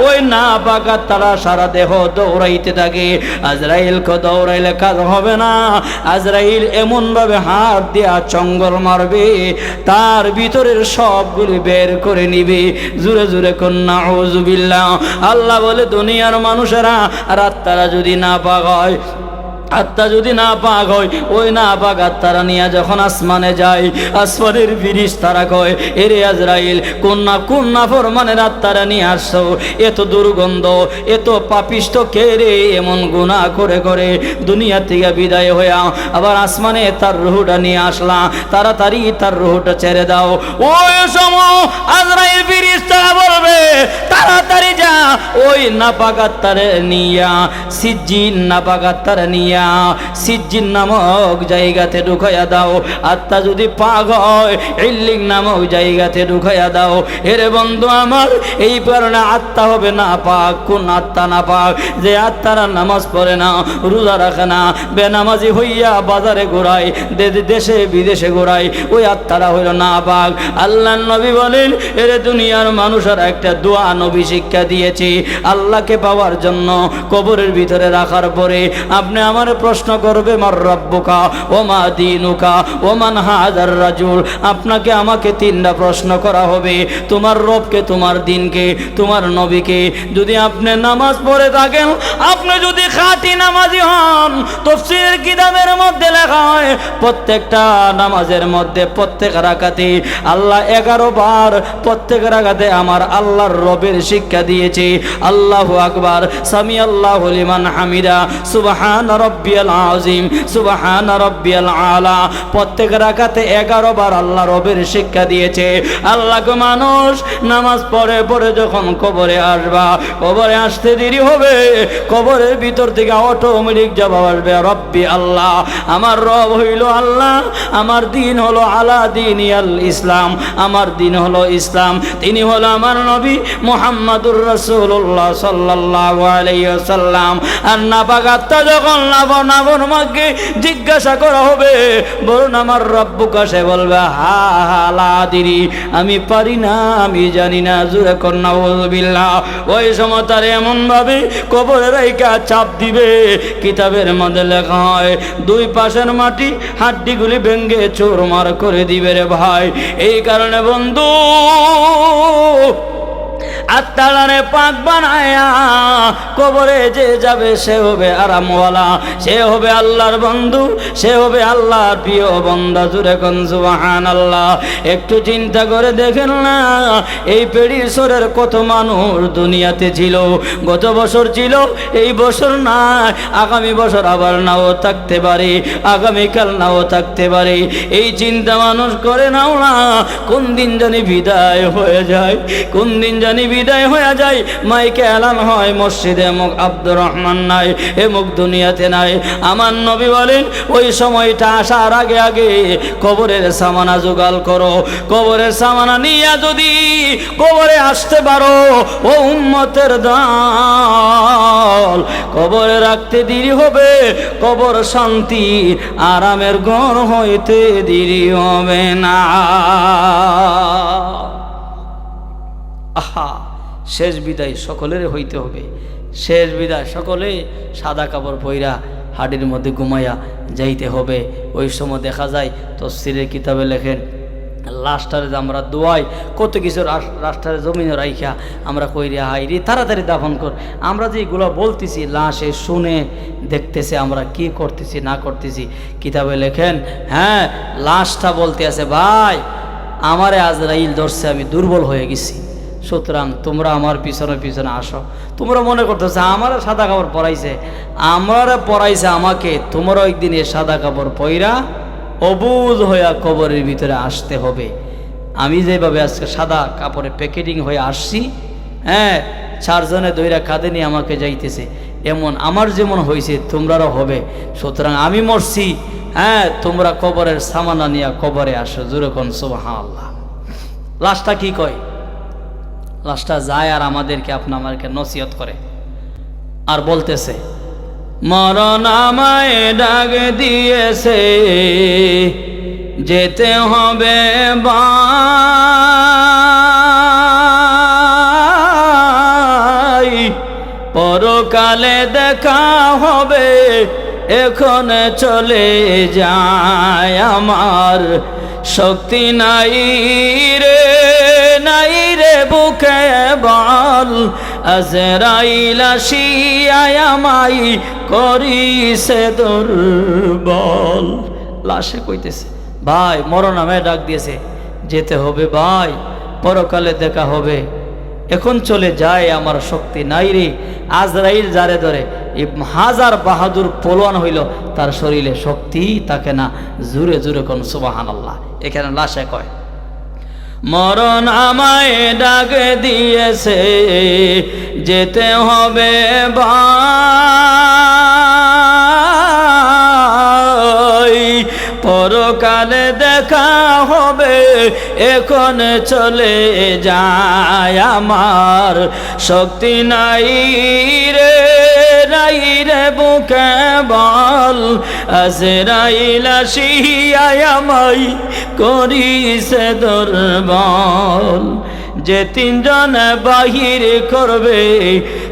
ওই নাপাক আত্মারা সারা দেহ দৌড়াইতে থাকে। আজরাইলকে দৌড়াইলে কাজ হবে না। আজরাইল এমন ভাবে হাত দিয়া চঙ্গল মারবে, তার ভিতরের সবগুলি বের করে নিবে। জোরে জোরে কন্যা আউযুবিল্লাহ। আল্লাহ বলে দুনিয়ার মানুষেরা আর আত্মারা যদি নাপাক হয়, আত্মা যদি না পাক হয়, ওই না পাক আত্মারা নিয়ে যখন আসমানে যায়, আসমানের ফেরেশতারা কয় এরে আজরাইল, কোন নাফরমানের আত্মারা নিয়ে আসছো, এত দুর্গন্ধ, এত পাপিষ্ট কে রে, এমন গুনাহ করে করে দুনিয়া থেকে বিদায় হইয়া আবার আসমানে তার রূহটা নিয়ে আসলা, তাড়াতাড়ি তার রূহটা ছেড়ে দাও। ওই সময় আজরাইল ফেরেশতারা বলবে তাড়াতাড়ি যা, ওই নাপাক আত্মারে নিয়া সিজ্জিন নাপাক আত্মারে নিয়া সিজ্জিন নামক জায়গাতে ঢুকাইয়া দাও। আত্মা যদি পাক হয়, ইল্লিং নামক জায়গাতে ঢুকাইয়া দাও। এরে বন্ধু আমার, এই কারণে আত্মা হবে না পাক। কোন আত্মা না পাক? যে আত্মারা নামাজ পড়ে না, রোজা রাখে না, বেনামাজি হইয়া বাজারে ঘোরায়, দেশে বিদেশে ঘোরায়, ওই আত্মারা হইল না পাক। আল্লাহর নবী বলেন এরে দুনিয়ার মানুষেরা একটা দোয়া নবী শিক্ষা দিয়েছে আল্লাহকে পাওয়ার জন্য। কবরের ভিতরে রাখার পরে আপনি আমার প্রশ্ন করবে মার রাব্বুকা ও মা দীনুকা ও মান হাযার রাজুল। আপনাকে আমাকে 3টা প্রশ্ন করা হবে, তোমার রবকে, তোমার দিনকে, তোমার নবীকে। যদি আপনি নামাজ পড়ে থাকেন, আপনি যদি খাঁটি নামাজি হন, তাফসীরের কিতাবের মধ্যে লেখা হয় প্রত্যেকটা নামাজের মধ্যে প্রত্যেক রাকাতে আল্লাহ 11 বার, প্রত্যেক রাকাতে আমার আল্লাহর রবের শিক্ষা দিয়েছে আল্লাহু আকবার, সামি আল্লাহু লিমান হামিদা, সুবহান রাব্বিয়াল আযীম, সুবহান রাব্বিয়াল আলা। প্রত্যেক রাকাতে 11 বার আল্লাহ রবের শিক্ষা দিয়েছে। আল্লাহকে মানুষ নামাজ পড়ে পড়ে যখন কবরে আসবা, কবরে আসতে দেরি হবে, কবরের ভিতর থেকে অটোমেটিক জবাব আসবে রব্বি আল্লাহ, আমার রব হইল আল্লাহ, আমার দিন হলো আলা দীনিয়াল ইসলাম, আমার দিন হলো ইসলাম, তিনি হলো আমার নবী মুহাম্মাদুর রাসূলুল্লাহ সাল্লাল্লাহু আলাইহি ওয়াসাল্লাম। আর নাপাক আত্মা যখন নাফরমানকে জিজ্ঞাসা করা হবে বলুন আমার রব্বুকা, সে বলবে হা লা আদরি, আমি পারি না, আমি জানি না। জোরে কর নাউযুবিল্লাহ। ওই সময় তার এমন ভাবে কবরে রাইখা চাপ দিবে, কিতাবের মধ্যে লেখা হয় 2 পাশের মাটি হাড্ডিগুলি ভেঙে চুরমার করে দিবে রে ভাই। এই কারণে বন্ধু আত্মারে পাক বানায়া কবরে যে যাবে সে হবে আরামওয়ালা, সে হবে আল্লাহর বন্ধু, সে হবে আল্লাহর প্রিয় বান্দা। জোরে কোন সুবহানাল্লাহ। একটু চিন্তা করে দেখেন না, এই পেরিসরের কত মানুষ দুনিয়াতে ছিল, গত বছর ছিল, এই বছর না, আগামী বছর আবার নাও থাকতে পারে, আগামীকাল নাও থাকতে পারে। এই চিন্তা মানুষ করে নাও না, কোন দিন জানি বিদায় হয়ে যায়, কোন দিন জানি বিদায় হয়ে যায়, মাইকে এলান হয় মসজিদে মুখ আব্দুর রহমান নাই, এ মুখ দুনিয়াতে নাই। আমার নবী বলেন ওই সময়টা আসার আগে আগে কবরের সামানা জোগাড় করো। কবরের সামানা নিয়ে যদি কবরে আসতে পারো ও উম্মতের দল, কবরে রাখতে দেরি হবে, কবর শান্তি আরামের ঘর হইতে দেরি হবে না। আহা, শেষ বিদায় সকলের হইতে হবে। শেষ বিদায় সকলে সাদা কাপড় পইরা হাড়ির মধ্যে ঘুমাইয়া যাইতে হবে। ওই সময় দেখা যায় তফসিরের কিতাবে লেখেন লাস্টারে আমরা দোয়াই কত কিছু রাস্তার জমিনে রাইখা আমরা কইরা হাইরি তাড়াতাড়ি দাফন কর। আমরা যে এগুলো বলতেছি লাশে শুনে দেখতেছে আমরা কি করতেছি না করতেছি। কিতাবে লেখেন হ্যাঁ লাশটা বলতে আছে ভাই আমারে আজরাইল ধরছে, আমি দুর্বল হয়ে গেছি, সুতরাং তোমরা আমার পিছনে পিছনে আসো। তোমরা মনে করতেছে আমার সাদা কাপড় পরাইছে, আমারা পরাইছে আমাকে, তোমরা একদিন এ সাদা কাপড় পইরা অবুঝ হইয়া কবরের ভিতরে আসতে হবে। আমি যেভাবে আজকে সাদা কাপড়ে প্যাকেটিং হয়ে আসছি, হ্যাঁ চারজনে দইরা কাঁধে নিয়ে আমাকে যাইতেছে, এমন আমার যেমন হয়েছে তোমরারও হবে। সুতরাং আমি মরছি, হ্যাঁ তোমরা কবরের সামানা নিয়ে কবরে আসো। জোরে কোন সুবহানাল্লাহ। লাশটা কি কয়? লাশটা যায় আর আমাদেরকে আমাকে নসিহত করে আর বলতেছে মরণ আমায় ডাক দিয়েছে, যেতে হবে ভাই, পরকালে দেখা হবে, এখন চলে যায় আমার শক্তি নাই রে, নাই রে বুকে বল, আজরাইল আসিয়া আমায় করিছে দুর্বল। লাশে কইতেছে ভাই মরণ আমায় ডাক দিয়েছে, যেতে হবে ভাই, পরকালে দেখা হবে, এখন চলে যায় আমার শক্তি নাই রে। আজরাইল যারে ধরে হাজার বাহাদুর পলোয়ান হইল তার শরীরে শক্তি থাকে না। জুরে জুরে কোন সুবহানাল্লাহ। এখানে লাশে কয় মরণ আমায় ডাক দিয়েছে, যেতে হবে ভাই, পরকালে দেখা হবে, এখন চলে যায় আমার শক্তি নাই রে, নাই রে বুকে বল, আজরাইল আসিয়া আমায় করিছে দুর্বল। যে তিনজন বাহির করবে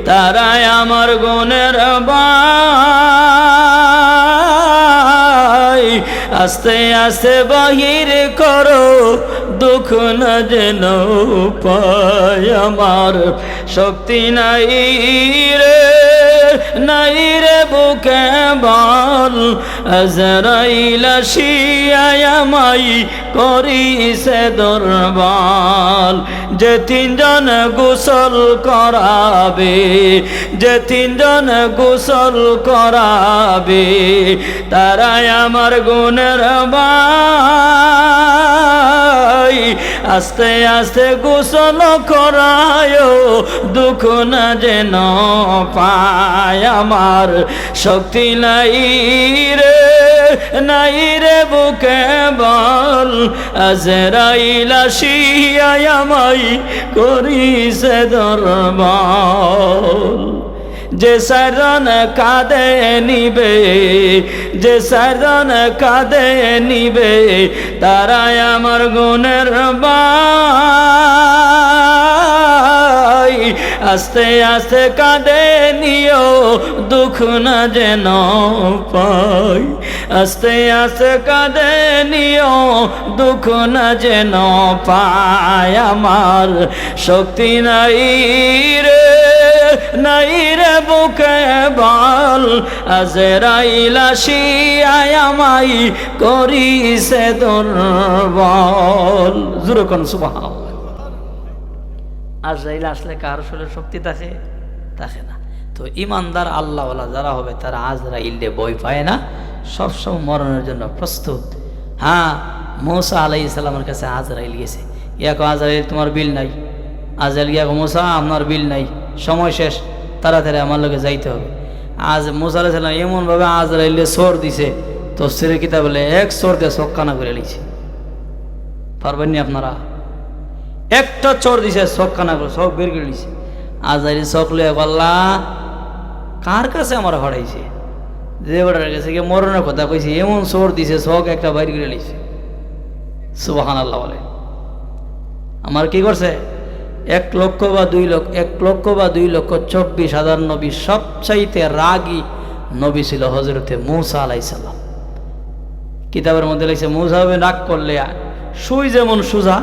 তারাই আমার গুণের ভাই, আস্তে আস্তে বাহির করো, দুঃখ না যেন পায় আমার শক্তি নাই রে, নাই রে বুকে বল, আজরাইল আসিয়া আমায় করিছে দুর্বল। যে তিনজন গোসল করাবে, যে তিনজন গোসল করাবে তারাই আমার গুণের ভাই, আস্তে আস্তে গোসল করায়, দুঃখ না যেন পায় আমার শক্তি নাই রে, নাই রে বুকে বল, আজরাইল আসিয়া আমায় করিছে দুর্বল। যে সারন কাঁদে নিবে, যে সারন কাঁদে নিবে তারাই আমার গুণের ভাই, আস্তে আস্তে কাঁদে নিও, দুঃখ না যেন পাই, আস্তে আস্তে কাঁদে নিও, দুঃখ না যেন পায় আমার শক্তি নাই রে, নাই রে বুকে বল, আজরাইল আসিয়া আমায় করিছে দুর্বল। জোরে কোন সুবহানাল্লাহ। আজরাইল আসলে কার শরীরে শক্তি থাকে? থাকে না। তো ইমানদার আল্লাহওয়ালা যারা হবে তারা আজরাইলে ভয় পায় না, সবসময় মরণের জন্য প্রস্তুত। হ্যাঁ, মূসা আলাইহিস সালামের কাছে আজরাইল গেছে, ইয়াকো আজরাইল তোমার বিল নাই, আজরাইল গিয়া মুসা আপনার বিল নাই, সময় শেষ, তাড়াতাড়ি আমার লগে যাইতে হবে। আজ মুসা আলাইহিস সালাম এমনভাবে আজরাইলে সোর দিছে, তফসিরের কিতাবে বলে এক সোর দিয়ে চোখ কানা করে লিছে। পারবেন নি আপনারা? একটা চোর দিছে, চোখ কানা করে চোখ বের করে লিছে। আজরাইল চোখ লইয়া বললা, কার কাছে আমার হরাইছে? যে বেটার কাছে গিয়ে মরণের কথা কইছে, এমন চোর দিছে চোখ একটা বাইর করে লিছে। সুবহানাল্লাহ বলে। আমার কি করছে? 1 লক্ষ বা 2 লক্ষ, 1,02,24,000 নবী, সবচাইতে রাগী নবী ছিল হযরতে মূসা আলাইহিস সালাম। কিতাবের মধ্যে লিখছে মূসা হবে রাগ করলে সুই যেমন সোজা,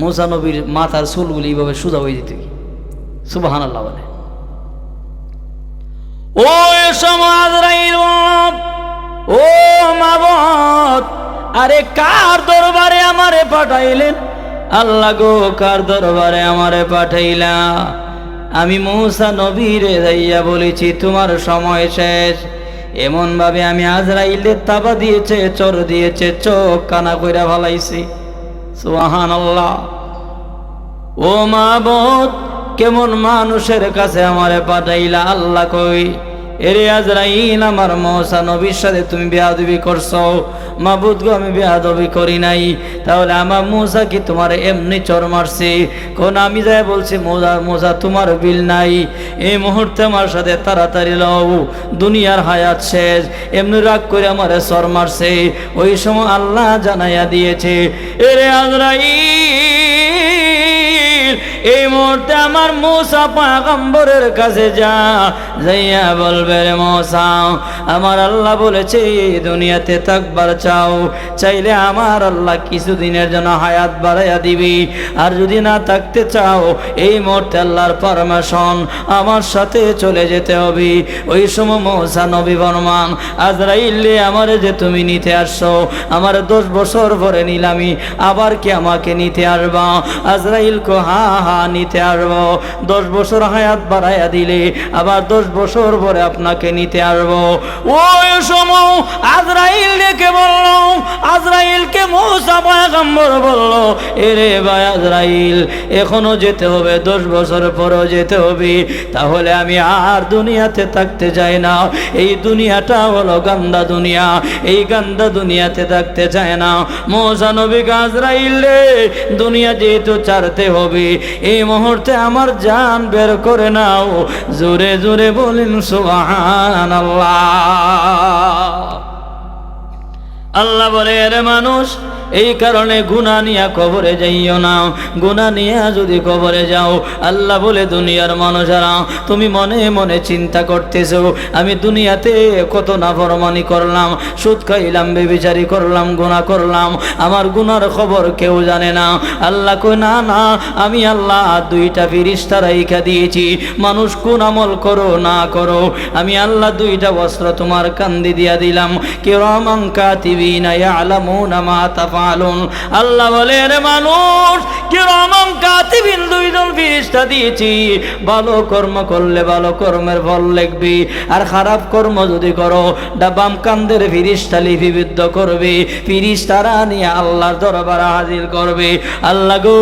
মূসা নবীর মাথার চুলগুলি এইভাবে সোজা হয়ে যেত। সুবহানাল্লাহ বলে। ও সময় আজরাইল, ও মাবুদ, আরে কার দরবারে আমারে পাঠাইলেন? আল্লাহ গো, কার দরবারে আমারে পাঠাইলা? আমি মূসা নবীরে যাইয়া বলেছি তোমার সময় শেষ। এমন ভাবে আমি আজরাইলের তাবা দিয়েছে, চোর দিয়েছে, চোখ কানা কইরা ফলাইছি। সুবহানাল্লাহ। ও মাবুদ, কেমন মানুষের কাছে আমারে পাঠাইলা? আল্লাহ কই, এরে আজরাইল, আমার মূসা নবীর সাথে তুমি বেয়াদবি করছো। মাবুদ গো, আমি বেয়াদবি করি নাই। তাহলে আমার মূসা কি তোমার এমনি চর মারছে? কোন আমি যাই বলছি মূসা তোমার বিল নাই, এই মুহূর্তে আমার সাথে তাড়াতাড়ি লও, দুনিয়ার হায়াত শেষ। এমনি রাগ করে আমারে চর মারছে। ওই সময় আল্লাহ জানাইয়া দিয়েছে, এরে আজরাইল, এই মুহূর্তে আমার মূসা পয়গম্বরের কাছে যাইয়া বলবে, রে মূসা, আমার আল্লাহ বলেছে দুনিয়াতে থাকবার চাও, চাইলে আমার আল্লাহ কিছুদিনের জন্য হায়াত বাড়াইয়া দিবি, আর যদি না থাকতে চাও এই মুহূর্তে আল্লাহর পারমিশন, আমার সাথে চলে যেতে হবে। ওই সময় মূসা নবী বর্মান, আজরাইল, আমারে যে তুমি নিতে আসছো, আমার 10 বছর পরে নিলামি, আবার কি আমাকে নিতে আসবা? আজরাইল কো, হ্যাঁ নিতে আসবো। 10 বছর হায়াত বাড়াইয়া দিলে আবার 10 বছর পরে আপনাকে নিতে আসবো। ওই সময় আজরাইল ডেকে বলল, আজরাইলকে মূসা পয়গম্বর বলল, এরে ভাই আজরাইল, এখনো যেতে হবে, 10 বছর পরেও যেতে হবে। তাহলে আমি আর দুনিয়াতে থাকতে চাই না। এই দুনিয়াটা হলো গান্দা দুনিয়া, এই গান্দা দুনিয়াতে থাকতে চায় না। মূসা নবী আজরাইল রে, দুনিয়া যেহেতু ছাড়তে হবে, এই মুহূর্তে আমার জান বের করে নাও। জোরে জোরে বলেন সুবহানাল্লাহ। আল্লাহ বলে, এর মানুষ, এই কারণে গুনাহ নিয়ে কবরে যাইও না। গুনাহ নিয়ে যদি কবরে যাও, আল্লাহ বলে, দুনিয়ার মানুষেরা তুমি মনে মনে চিন্তা করতেছো আমি দুনিয়াতে কত নাফরমানি করলাম, সুদ খাইলাম, বেবিচারি করলাম, গুনাহ করলাম, আমার গুনার খবর কেউ জানে না। আল্লাহ কই, না না, আমি আল্লাহ 2টা ফেরেশতা রাইখা দিয়েছি, মানুষ কোন আমল করো না করো, আমি আল্লাহ 2টা বস্ত্র তোমার কান্দি দিয়া দিলাম, কিরামান কাতিবিনা ইয়ালামুনা মা তাফআলুন। আল্লাহ বলে, রে মানুষ, কিরামান কাতিবিন 2জন ফেরেশতা দিয়েছি, ভালো কর্ম করলে ভালো কর্মের ফল লিখবি, আর খারাপ কর্ম যদি করো ডাবাম কান্দের ফেরেশতা লিপিবদ্ধ করবে, ফেরেশতারা নিয়ে আল্লাহর দরবারে হাজির করবে। আল্লাহ গো,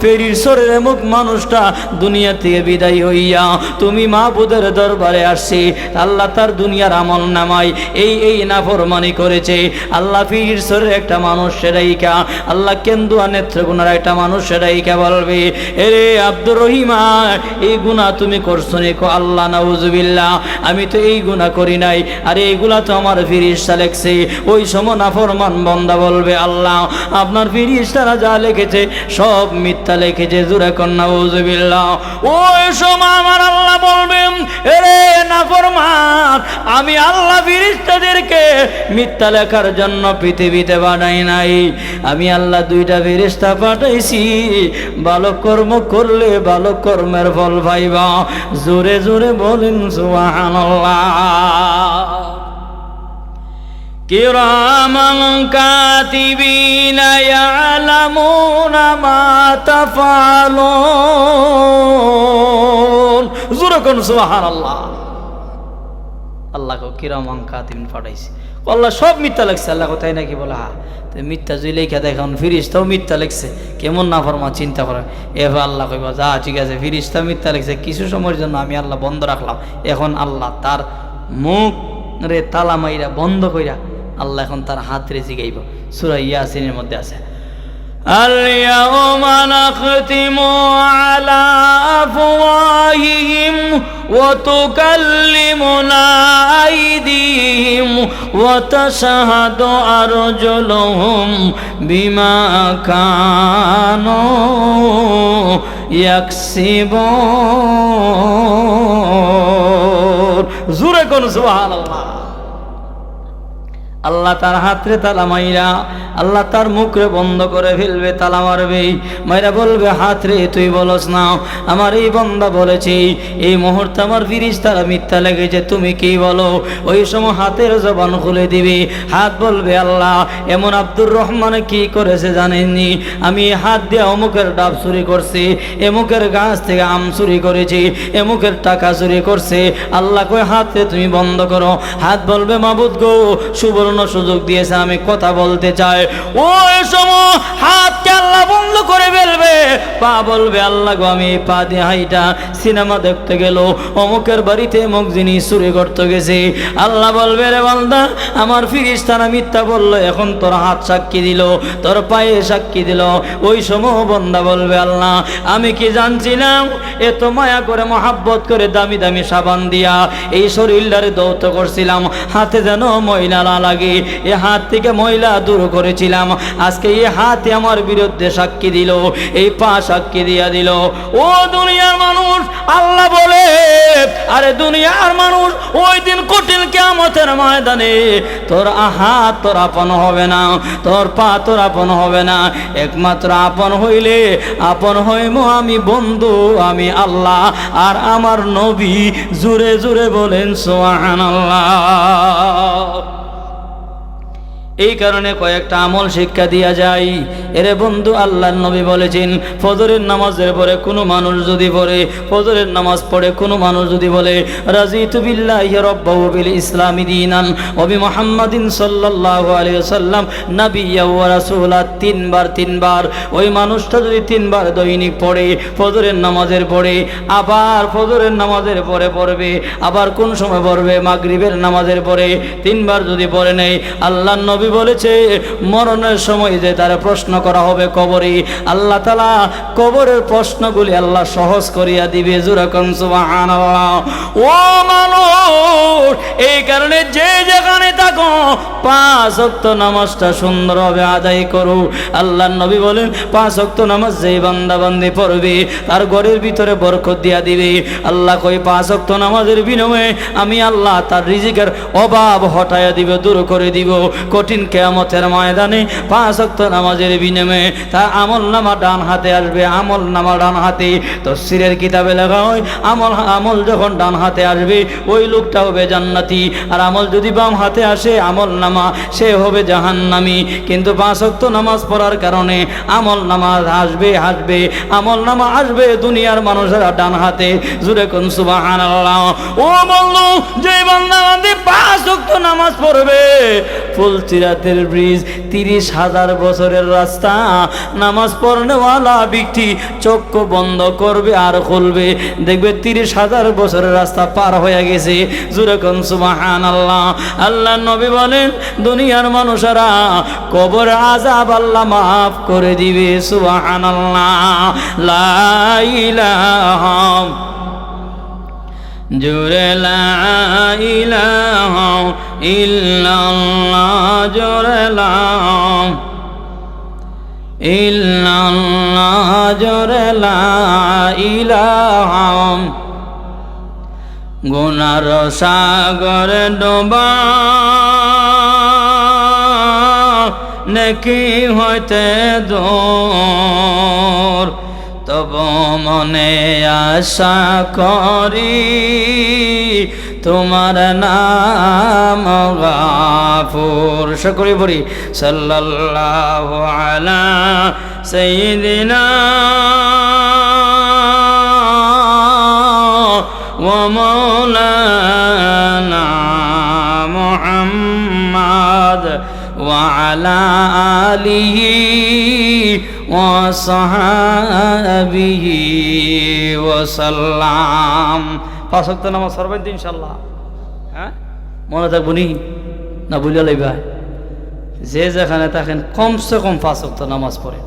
ফেরেশতার মুখ মানুষটা দুনিয়া থেকে বিদায় হইয়া তুমি মাবুদের দরবারে আসছে, আল্লাহ তার দুনিয়ার আমল নামায় এই নাফরমানি করেছে। আল্লাহ ফেরেশতার একটা মানুষ সেরাইকা, আল্লাহ কেন্দুয়া নেত্রগুনার একটা মানুষ সেরাইকা বলবে, এরে আব্দুর রহিমা, এই গুনাহ তুমি করছো নি? আল্লাহ নাউজুবিল্লাহ, আমি তো এই গুনাহ করি নাই, আরে এইগুলা তো আমার ফেরেশতা লেখছে। ওই সময় নাফরমান বান্দা বলবে, আল্লাহ আপনার ফেরেশতারা যা লিখেছে সব মিথ্যা লিখেছে। জোরে কর নাউজুবিল্লাহ। ওই সময় আমার আল্লাহ বলবেন, এরে নাফরমান, আমি আল্লাহ ফেরেশতাদেরকে মিথ্যা লেখার জন্য পৃথিবীতে বানাই নাই, আমি আল্লাহ 2টা ফেরেশতা পাঠাইছি, ভালো কর্ম করলে ভালো কর্মের ফল পাইবা। জোরে জোরে বলেন সুবহানাল্লাহ। কিরামান কাতিবিনা ইয়ালামুনা মা তাফআলুন। জোরে কোন সুবহানাল্লাহ। আল্লাহকে কিরামান কাতিবিন পাঠাইছি। আল্লাহ সব মিথ্যা লাগছে। আল্লাহ তাই নাকি? বলে হ্যাঁ। তো মিথ্যা যদি লেখা দেখুন ফিরিস্তাও মিথ্যা লিখছে, কেমন না ফরমা চিন্তা করে। এবার আল্লাহ কইবা যা ঠিক আছে, ফিরিস্তা মিথ্যা লিখছে, কিছু সময়ের জন্য আমি আল্লাহ বন্ধ রাখলাম। এখন আল্লাহ তার মুখ রে তালা মাইরা বন্ধ কইরা আল্লাহ এখন তার হাত রে জিগাইব। সূরা ইয়াসিনের মধ্যে আছে, اليوم نختم على أفواههم وتكلمنا أيديهم وتشهد أرجلهم بما كانوا يكسبون। জোরে কোন সুবহানাল্লাহ। আল্লাহ তার হাতরে তালা মাইরা আল্লাহ তার মুখরে বন্ধ করে ফেলবে, তালা মারবে, মাইরা বলবে হাত রে তুই বলস না আমার এই বন্দা বলেছি, এই মুহূর্তে আমার ফিরিস্তারা মিথ্যা লেগেছে, তুমি কি বলো? ওই সময় হাতের জবান খুলে দিবে, হাত বলবে আল্লাহ এমন আব্দুর রহমান কি করেছে জানেননি? আমি হাত দিয়ে অমুকের ডাব চুরি করছি, এমুকের গাছ থেকে আম চুরি করেছি, এমুকের টাকা চুরি করছে। আল্লাহ কই হাতে তুমি বন্ধ করো। হাত বলবে মাবুদ গো সুবর্ণ সুযোগ দিয়েছে, আমি কথা বলতে চাই। ওই সময় হাতকে আল্লাহ বন্ধ করে ফেলবে। পা বলবে আল্লাহ গো আমি পা দিয়ে হাইটা সিনেমা দেখতে গেল, অমুকের বাড়িতে অমুক জিনিস চুরি করতে গেছে। আল্লাহ বলবে রে বান্দা আমার ফিরিস্তারা মিথ্যা বললো, এখন তোর হাত সাক্ষী দিল, তোর পায়ে সাক্ষী দিল। ওই সময় বান্দা বলবে আল্লাহ আমি কি জানছিলাম এত মায়া করে মহাব্বত করে দামি দামি সাবান দিয়া এই শরীরটারে দৌত করছিলাম, হাতে যেন ময়লা না লাগে, এ হাত থেকে ময়লা দূর করেছিলাম। আজকে এই হাতে আমার বিরুদ্ধে সাক্ষী দিল, এই পা সাক্ষী দিয়া দিল। ও দুনিয়ার মানুষ, আল্লাহ বলে আরে দুনিয়ার মানুষ ওই দিন কঠিন কিয়ামতের ময়দানে তোর হাত তোর আপন হবে না, তোর পা তোর আপন হবে না, একমাত্র আপন হইলে আপন হইম আমি বন্ধু, আমি আল্লাহ আর আমার নবী। জোরে জোরে বলেন সুবহানাল্লাহ। এই কারণে কয়েকটা আমল শিক্ষা দিয়া যায়। এরে বন্ধু আল্লাহর নবী বলেছেন ফজরের নামাজের পরে কোনো মানুষ যদি পড়ে, ফজরের নামাজ পড়ে কোনো মানুষ যদি বলে রাজিতু বিল্লাহি রাব্বাহু বিল ইসলামি দীনান ওয়া বি মুহাম্মাদিন সাল্লাল্লাহু আলাইহি ওয়াসাল্লাম নাবিয়্যা ওয়া রাসূলা, তিনবার ওই মানুষটা যদি তিনবার দৈনিক পড়ে, ফজরের নামাজের পড়ে, আবার ফজরের নামাজের পরে পড়বে, আবার কোন সময় পড়বে মাগরিবের নামাজের পরে, তিনবার যদি পড়ে নেয় আল্লাহর নবী বলেছে মরণের সময় যে তার প্রশ্ন করা হবে কবরে, আল্লাহ তাআলা কবরের প্রশ্নগুলি আল্লাহ সহজ করিয়া দিবে। জুরাকুন সুবহানাল্লাহ। ও মানুষ এই কারণে যে যেখানে থাকো 5 ওয়াক্ত নামাজটা সুন্দরভাবে আদায় করো। আল্লাহর নবী বলেন 5 ওয়াক্ত নামাজ যেই বান্দা বান্দি পড়বে তার ঘরের ভিতরে বরকত দিয়া দিবে। আল্লাহ কই 5 ওয়াক্ত নামাজের বিনিময়ে আমি আল্লাহ তার রিজিকের অভাব হটাইয়া দিব, দূর করে দিব। কঠিন কিয়ামতের ময়দানে 5 ওয়াক্ত নামাজের বিনিময়ে তার আমলনামা ডান হাতে আসবে, আমলনামা ডান হাতে। তাফসীরের কিতাবে লেখা হয় আমল যখন ডান হাতে আসবে ওই লোকটা হবে জান্নাতি, আর আমল যদি বাম হাতে আসে আমলনামা সে হবে জাহান্নামী। কিন্তু 5 ওয়াক্ত নামাজ পড়ার কারণে আমলনামা আসবে আমলনামা আসবে দুনিয়ার মানুষেরা ডান হাতে। জুরে কোন সুবহানাল্লাহ। ও বন্ধু যে বান্দা 5 ওয়াক্ত নামাজ পড়বে ফুলসিরাতের ব্রিজ 30,000 বছরের রাস্তা, নামাজ পড়নেওয়ালা ব্যক্তি চক্ষু বন্ধ করবে আর খুলবে, দেখবে 30,000 বছরের রাস্তা পার হয়ে গেছে। জোরে কোন সুবহানাল্লাহ। আল্লাহ নবী বলেন দুনিয়ার মানুষেরা কবর আযাব আল্লাহ মাফ করে দিবে। সুবহানাল্লাহ। লা ইলাহা জোরে লা ইলাহা ইল্লাল্লাহ, জোরে লা ইল্লাল্লাহ, জোরে লা ইলাহা। গুনার সাগরে ডোবা নেকি হইতে দূর, তব মনে আশা করি তোমার নাম গাফুর। সকলে পড়ি সাল্লাল্লাহু আলা সাইয়্যিদিনা ওয়া মাওলানা মুহাম্মাদ ওয়া আলা আলিহি ওয়া সাহাবিহি ওয়া সাল্লাম। 5 ওয়াক্ত নামাজ পড়বেন তো ইনশাআল্লাহ? হ্যাঁ, মনে থাকবো নি না ভুলে লইবা? যে যেখানে থাকেন কমসে কম 5 ওয়াক্ত নামাজ পড়েন।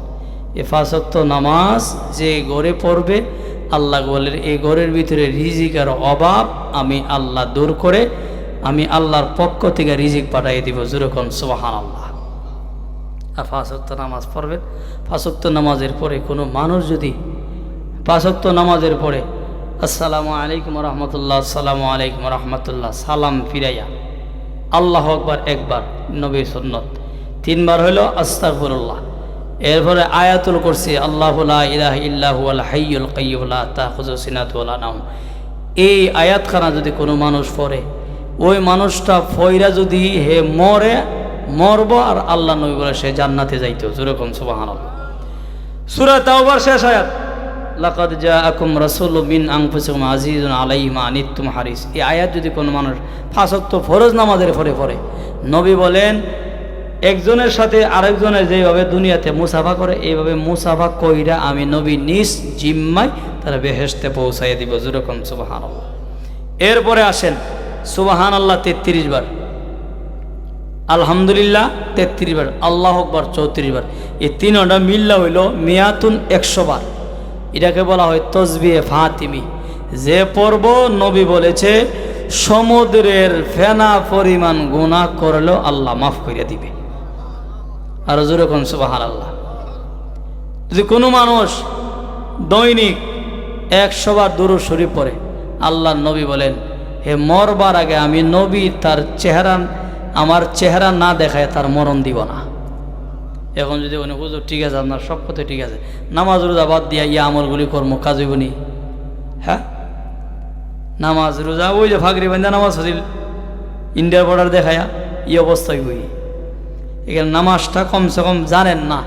এই 5 ওয়াক্ত নামাজ যে ঘরে পড়বে, আল্লাহ বলেন এই ঘরের ভিতরে রিজিকের অভাব আমি আল্লাহ দূর করে আমি আল্লাহর পক্ষ থেকে রিজিক পাঠিয়ে দিব। যেরকম সুবহানাল্লাহ। আর 5 ওয়াক্ত নামাজ পড়বেন। 5 ওয়াক্ত নামাজের পরে কোনো মানুষ যদি 5 ওয়াক্ত নামাজের পরে আসসালামু আলাইকুম রহমতুল্লাহ, আসসালামু আলাইকুম রহমতুল্লাহ সালাম ফিরাইয়া আল্লাহু আকবার একবার, নবী সুন্নত 3 বার হলো আস্তাগফিরুল্লাহ, এরপরে আয়াতুল কুরসি আল্লাহু লা ইলাহা ইল্লা হুয়াল হাইয়ুল কাইয়্যুম লা তাখুযুহু সিনাতুন ওয়ালা নাওম, এই আয়াতখানা যদি কোনো মানুষ পড়ে, ওই মানুষটা ফয়রা যদি হে মরব আর আল্লাহ নবী বলে সে জান্নাতে যাইতো। যেরকম সুবহানাল্লাহ। সূরা তাওবার শেষ আয়াত লাকাদ জাআকুম রাসূলুম মিন আনফুসিকুম আজিজুন আলাইহি মা আনিতুম হারিস, এই আয়াত যদি কোনো মানুষ 5 ওয়াক্ত ফরজ নামাজের পরে নবী বলেন একজনের সাথে আরেকজনের যেভাবে দুনিয়াতে মুসাফা করে এইভাবে মুসাফা কইরা আমি নবী নিজ জিম্মায় তারা বেহেশতে পৌঁছাইয়া দিব। যেরকম সুবহানাল্লাহ। এরপরে আসেন সুবহানাল্লাহ 33 বার, আলহামদুলিল্লাহ 33 বার, আল্লাহু আকবার 34 বার। এই তিনটা মিল্লা হইল মিয়াতুন 100 বার। এটাকে বলা হয় তসবিহে ফাতিমি। যে পর্ব নবী বলেছে সমুদ্রের ফেনা পরিমাণ গুনাহ করলেও আল্লাহ মাফ করে দিবে। আর যেরকম সুবহানাল্লাহ। যদি কোনো মানুষ দৈনিক 100 বার দুরূদ শরীফ পড়ে, আল্লাহর নবী বলেন হে মরবার আগে আমি নবী তার চেহারা আমার চেহারা না দেখায় তার মরণ দিব না। এখন যদি উনি হুজুর ঠিক আছে আপনার সব কথা ঠিক আছে, নামাজ রোজা বাদ দিয়া ইয়া আমলগুলি কর্ম কাজ হইব নি? হ্যাঁ, নামাজ রোজা ওই যে ফাগরি বান্ধা নামাজ হছিল ইন্ডিয়ার বর্ডার দেখায়া এই অবস্থায় হই। এখানে নামাজটা কমসে কম জানেন না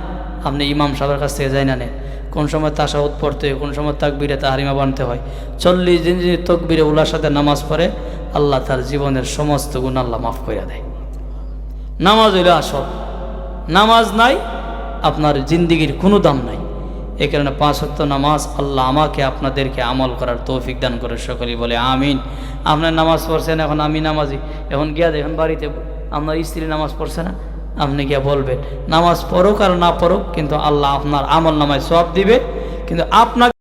আপনি, ইমাম সাহেবের কাছ থেকে যাই না নেন কোন সময় তাশাহুদ পড়তে হয়, কোন সময় তাকবীরে তাহরিমা বানতে হয়। 40 দিন যদি তাকবীরে উলার সাথে নামাজ পড়ে আল্লাহ তার জীবনের সমস্ত গুনাহ আল্লাহ মাফ করে দেয়। নামাজ হইল আসল, নামাজ নাই আপনার জিন্দিগির কোনো দাম নাই। এই কারণে 5 ওয়াক্ত নামাজ আল্লাহ আমাকে আপনাদেরকে আমল করার তৌফিক দান করে। সকলেই বলে আমিন। আপনার নামাজ পড়ছেন, এখন আমি নামাজি, এখন গিয়া দেখেন বাড়িতে আপনার স্ত্রী নামাজ পড়ছে না, আপনি গিয়া বলবেন নামাজ পড়ুক আর না পড়ুক কিন্তু আল্লাহ আপনার আমল নামায় সওয়াব দিবে, কিন্তু আপনাকে